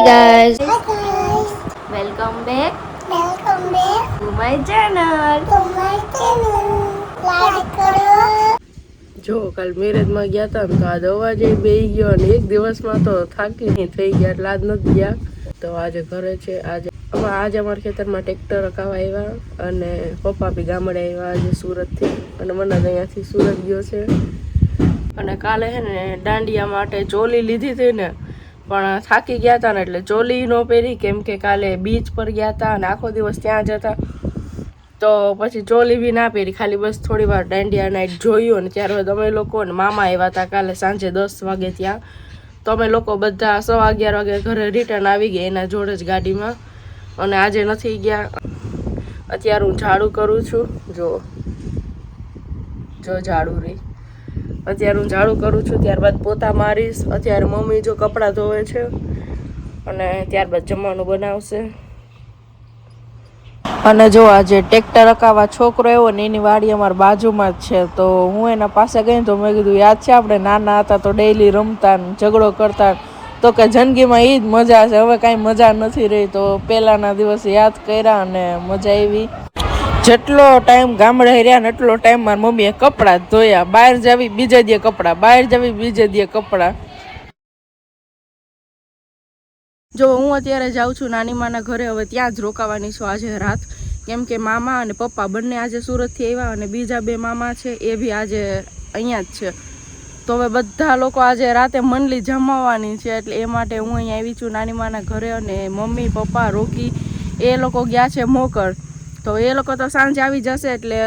guys, Hi guys, welcome back welcome back to my channel. to my channel. Like કરો. જો કાલ મેરેજમાં ગયા હતા ને તો આજ અવાજ બેસી ગયો અને એક દિવસમાં તો થાકી નહીં થઈ ગયા એટલે આજ નથી ગયા. તો આજે ઘરે છે. આજે અમારા ખેતરમાં ટ્રેક્ટર રખાવા આવ્યા અને પપ્પા બી ગામડે આવ્યા આજે સુરતથી અને મને અહીંયાથી સુરત ગયો છે. અને કાલે છે ને દાંડિયા માટે ચોલી લીધી હતી ને પણ થાકી ગયા હતા ને એટલે ચોલી ન પહેરી કેમ કે કાલે બીચ પર ગયા હતા અને આખો દિવસ ત્યાં જ હતા તો પછી ચોલી બી ના પહેરી ખાલી બસ થોડી વાર દાંડિયા નાઈટ જોયું અને ત્યારબાદ અમે લોકો ને મામા આવ્યા હતા કાલે સાંજે 10 વાગે ત્યાં તો અમે લોકો બધા 11:15 વાગે ઘરે રિટર્ન આવી ગયા એના જોડે જ ગાડીમાં અને આજે નથી ગયા. અત્યારે હું ઝાડુ કરું છું. જો ઝાડુ રહી અત્યારે હું ઝાડુ કરું છું ત્યારબાદ પોતા મારીશ. અત્યારે મમ્મી જો કપડાં ધોવે છે અને ત્યારબાદ જમવાનું બનાવશે. અને જો આજે ટ્રેક્ટર રકાવા છોકરો એવો ને એની વાડી અમારી બાજુમાં જ છે તો હું એના પાસે ગઈ તો મેં કીધું યાદ છે આપણે નાના હતા તો ડેઈલી રમતા ને ઝઘડો કરતા તો કે જિંદગીમાં એ જ મજા છે. હવે કાંઈ મજા નથી રહી તો પહેલાંના દિવસે યાદ કર્યા અને મજા આવી. જેટલો ટાઈમ ગામડે રહ્યા ને એટલો ટાઈમ મારી મમ્મીએ કપડાં ધોયા. બહાર જાવી બીજે દી કપડાં, બહાર જાવી બીજે દી કપડાં. જો હું અત્યારે જાઉં છું નાની માના ઘરે. હવે ત્યાં જ રોકાવાની છું આજે રાત કેમ કે મામા અને પપ્પા બંને આજે સુરતથી આવ્યા અને બીજા 2 મામા છે એ બી આજે અહીંયા જ છે. તો હવે બધા લોકો આજે રાતે મંડલી જમાવવાની છે એટલે એ માટે હું અહીંયા આવી છું નાની માના ઘરે. અને મમ્મી પપ્પા રોકી એ લોકો ગયા છે મોકર તો એ લોકો તો સાંજે આવી જશે એટલે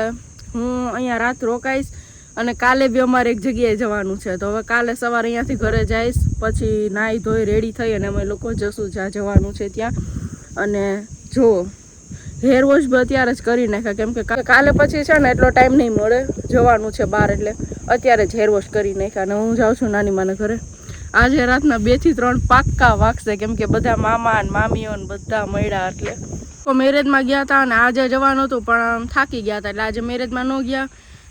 હું અહીંયા રાત રોકાઈશ. અને કાલે બી અમારે એક જગ્યાએ જવાનું છે તો હવે કાલે સવારે અહીંયાથી ઘરે જઈશ પછી નાહી ધોઈ રેડી થઈ અને અમે લોકો જશું જ્યાં જવાનું છે ત્યાં. અને જો હેર વોશ બી અત્યારે જ કરી નાખ્યા કેમ કે કાલે પછી છે ને એટલો ટાઈમ નહીં મળે જવાનું છે બહાર એટલે અત્યારે જ હેર વોશ કરી નાખ્યા. અને હું જાઉં છું નાની માના ઘરે. આજે રાતના 2 થી 3 પાક્કા વાગશે કેમ કે બધા મામા અને મામીઓ ને બધા મળ્યા એટલે મેરેજમાં ગયા હતા અને આજે જવાનું હતું પણ થાકી ગયા હતા એટલે આજે મેરેજમાં ન ગયા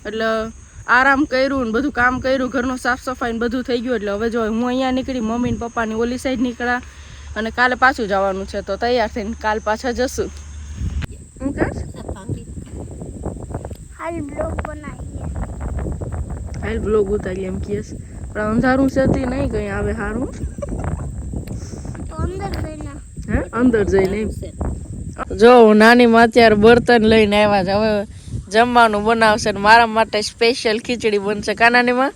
એટલે આરામ કર્યું ને બધું કામ કર્યું ઘરનું સાફ સફાઈ ને બધું થઈ ગયું. એટલે હવે જો હું અહીંયા નીકળી મમ્મી ને પપ્પાની ઓલી સાઈડ નીકળ્યા અને કાલે પાછું જવાનું છે તો તૈયાર થઈને કાલ પાછા જશું. હું કર હાલ બ્લોગ બનાવીએ. હાલ બ્લોગ ઉતારીએ એમ કહીશ પણ અંધારું છે તે નહીં કઈ આવે સારું. તો અંદર જઈને હે અંદર જઈને જો નાની માં અત્યારે બર્તન લઈને આવ્યા છે. હવે જમવાનું બનાવશે ને મારા માટે સ્પેશિયલ ખીચડી બનશે. કા નાની માં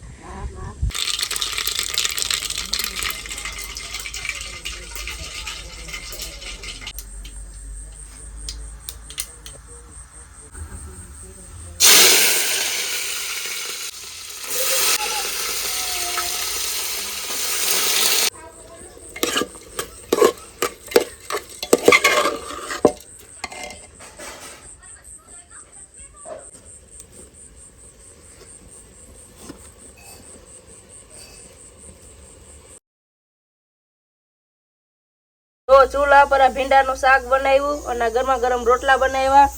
તો ચૂલા પર ભીંડાનું શાક બનાવ્યું અને ગરમા ગરમ રોટલા બનાવ્યા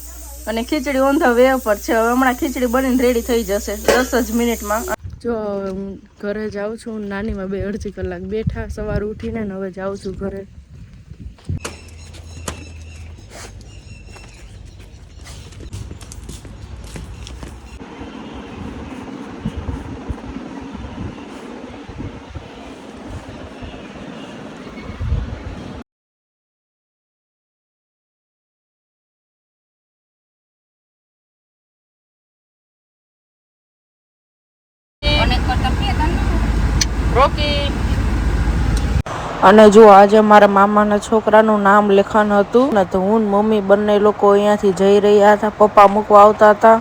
અને ખીચડી ઓન ધ વે પર છે. હવે હમણાં ખીચડી બનીને રેડી થઈ જશે 10 જ મિનિટમાં. જો ઘરે જાઉં છું નાનીમાં 2-2.5 કલાક બેઠા સવારે ઉઠીને ને હવે જાઉં છું ઘરે. અને જો આજે મારા મામાના છોકરાનું નામ લખાણ હતું ને તો હું મમ્મી બંને લોકો અહીંયાથી જઈ રહ્યા હતા. પપ્પા મૂકવા આવતા હતા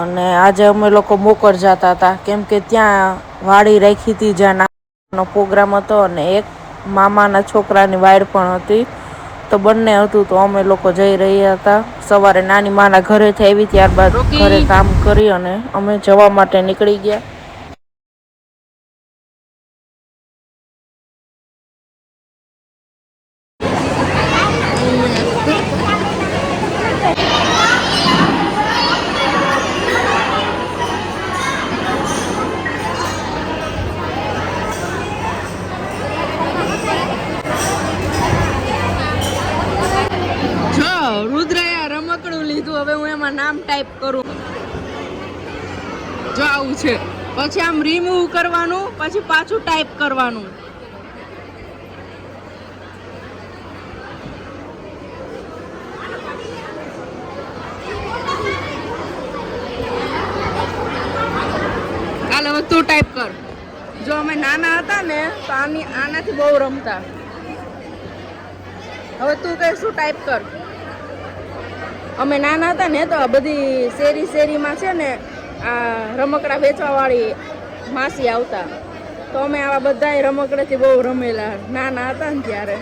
અને આજે અમે લોકો મોકર જતા હતા કેમ કે ત્યાં વાડી રાખી હતી જ્યાં નાનો પ્રોગ્રામ હતો અને એક મામાના છોકરાની વાડ પણ હતી તો બંને હતું તો અમે લોકો જઈ રહ્યા હતા. સવારે નાની માના ઘરેથી આવી ત્યારબાદ ઘરે કામ કરી અને અમે જવા માટે નીકળી ગયા. આમ ટાઈપ કરું, જો આવું છે. પછી આમ રિમૂવ કરવાનું, પછી પાછું ટાઈપ કરવાનું. હાલ હવે તું ટાઈપ કર. જો અમે નાના હતા ને તો આનાથી બહુ રમતા. હવે તું કઈ શું ટાઈપ કર. અમે નાના હતા ને તો આ બધી શેરીમાં છે ને આ રમકડા વેચવા વાળી માસી આવતા, તો અમે આવા બધા રમકડાથી બહુ રમેલા નાના હતા ને ત્યારે.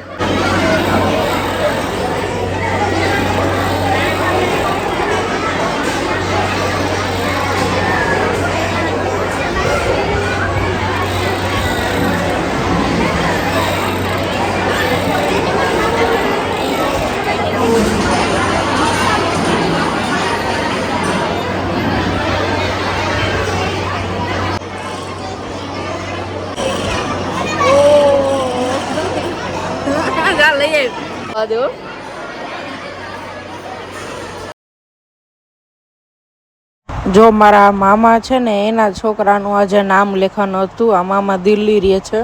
જો મારા મામા છે ને એના છોકરાનું આજે નામ લેખન હતું. આ મામા દિલ્હી રહે છે.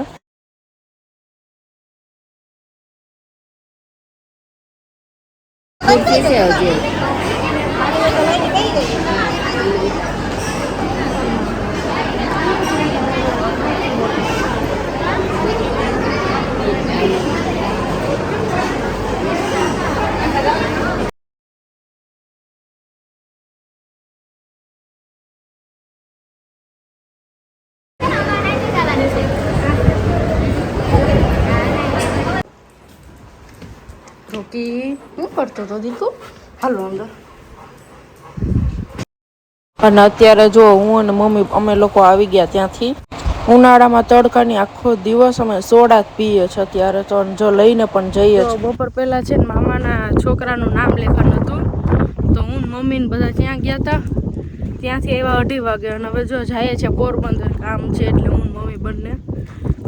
રોકી શું કરતો હતો દીકુ? હાલો અંદર. અને અત્યારે જો હું અને મમ્મી અમે લોકો આવી ગયા ત્યાંથી. ઉનાળામાં તડકાની આખો દિવસ અમે સોડા જ પીએ છીએ અત્યારે તો, જો લઈને પણ જઈએ છીએ. બપોર પહેલા છે ને મામાના છોકરાનું નામ લેખન હતું, તો હું મમ્મી ને બધા ત્યાં ગયા હતા. ત્યાંથી એવા 2:30 વાગે અને હવે જો જાય છે પોરબંદર કામ છે એટલે હું મમ્મી બંને.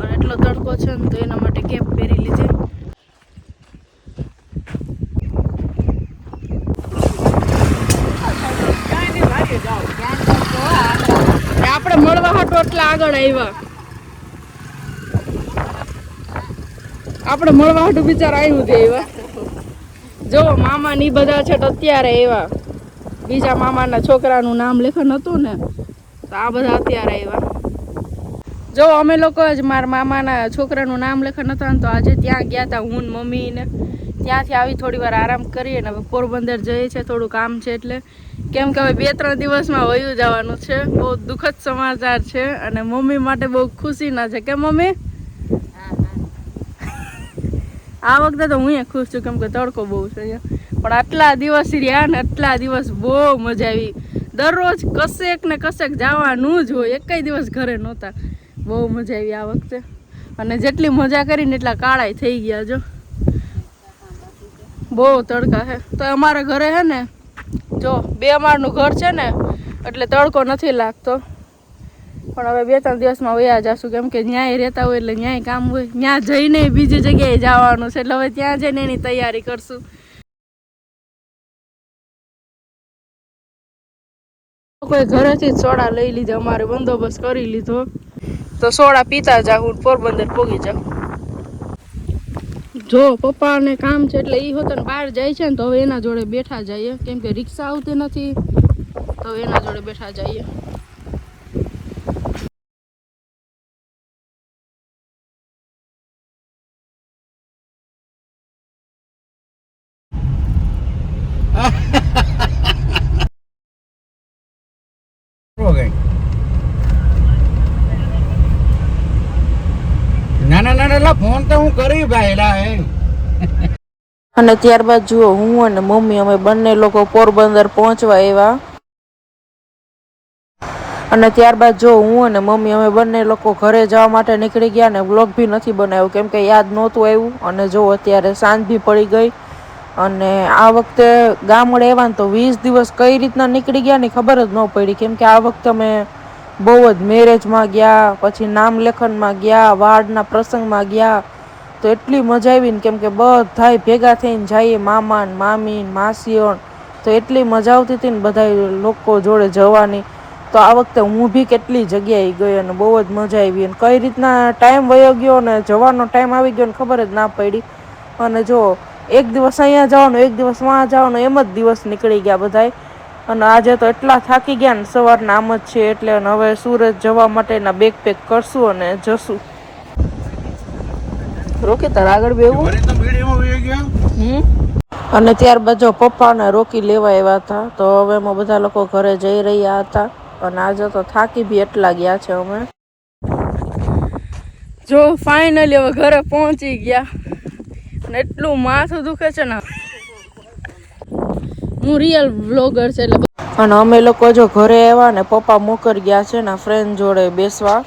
અને એટલો તડકો છે ને તો એના માટે કેપ પહેરી લીધી. આપણે મળવા હાટો એટલા આગળ આવ્યા. આપણે મળવા હાટું બિચારા આવ્યું છે એવા. જો મામા ની બધા છે તો અત્યારે એવા. બીજા મામાના છોકરાનું નામ લેખન હતું ને તો આ બધા અત્યારે આવ્યા. જો અમે લોકો જ મારા મામાના છોકરાનું નામ લેખન હતા ને તો આજે ત્યાં ગયા હતા હું મમ્મી ને. ત્યાંથી આવી થોડી વાર આરામ કરીએ ને હવે પોરબંદર જઈએ છે, થોડું કામ છે એટલે. કેમ કે હવે 2-3 દિવસમાં વયું જવાનું છે. બહુ દુઃખદ સમાચાર છે અને મમ્મી માટે બહુ ખુશીના છે કે મમ્મી? આ વખતે તો હું ખુશ છું કેમ કે તડકો બહુ છે અહીંયા. પણ આટલા દિવસ રહ્યા ને આટલા દિવસ બહુ મજા આવી. દરરોજ કશેક ને કશેક જવાનું જ હોય, એકય દિવસ ઘરે નહોતા. બહુ મજા આવી આ વખતે. અને જેટલી મજા કરીને એટલા કાળાય થઈ ગયા. જો બહુ તડકા છે. તો અમારા ઘરે છે ને જો 2 માળનું ઘર છે ને એટલે તડકો નથી લાગતો. પણ હવે 2-3 દિવસમાં વયા જશું કેમ કે ન્યાય રહેતા હોય એટલે ન્યાય કામ હોય. ત્યાં જઈને બીજી જગ્યાએ જવાનું છે એટલે હવે ત્યાં જઈને એની તૈયારી કરશું. કોઈ ઘરેથી જ સોડા લઈ લીધા, અમારે બંદોબસ્ત કરી લીધો તો સોડા પીતા જાઉં, પોરબંદર પોગી જાઉં. જો પપ્પાને કામ છે એટલે એ હોતને બહાર જાય છે ને તો હવે એના જોડે બેઠા જઈએ કેમ કે રિક્ષા આવતી નથી તો એના જોડે બેઠા જઈએ. ના ફોન તો હું કરી ભાઈ. અને ત્યારબાદ જુઓ હું અને મમ્મી અમે બંને લોકો પોરબંદર પહોંચવા આવ્યા. અને ત્યારબાદ જો હું અને મમ્મી અમે બંને લોકો ઘરે જવા માટે નીકળી ગયા ને વ્લોગ બી નથી બનાવ્યો કેમ કે યાદ નહોતું આવ્યું. અને જો અત્યારે સાંજ બી પડી ગઈ અને આ વખતે ગામડે આવ્યા ને તો 20 દિવસ કઈ રીતના નીકળી ગયા ને ખબર જ ન પડી કેમ કે આ વખતે અમે બહુ જ મેરેજમાં ગયા, પછી નામ લેખનમાં ગયા, વાડના પ્રસંગમાં ગયા તો એટલી મજા આવી ને કેમ કે બધાય ભેગા થઈને જઈએ, મામા ને મામી ને માસીઓ તો એટલી મજા આવતી હતી ને બધા લોકો જોડે જવાની. તો આ વખતે હું બી કેટલી જગ્યાએ ગઈ અને બહુ જ મજા આવી. અને કઈ રીતના ટાઈમ વયો ગયો ને જવાનો ટાઈમ આવી ગયો ને ખબર જ ના પડી. અને જો એક દિવસ અહીંયા જવાનું, એક દિવસ વहाँ જવાનું, એમ જ દિવસ નીકળી ગયા બધાય. અને આજે તો એટલા થાકી ગયા ને સવારના આમ જ છે એટલે. અને હવે સુરત જવા માટેના બેગ પેક કરશું અને જશું. રોકી તાર આગળ બેવું. અને ત્યારબાદ જો પપ્પાને રોકી લેવા આવ્યા હતા. તો હવે અમે બધા લોકો ઘરે જઈ રહ્યા હતા. અને આજે તો થાકી બી એટલા ગયા છે અમે. જો ફાઇનલી હવે ઘરે પહોંચી ગયા. અને એટલું માથું દુખે છે ને. હું રિયલ વ્લોગર છે એટલે. અને અમે લોકો જો ઘરે આવ્યા ને પપ્પા મોકર ગયા છે ને ફ્રેન્ડ જોડે બેસવા.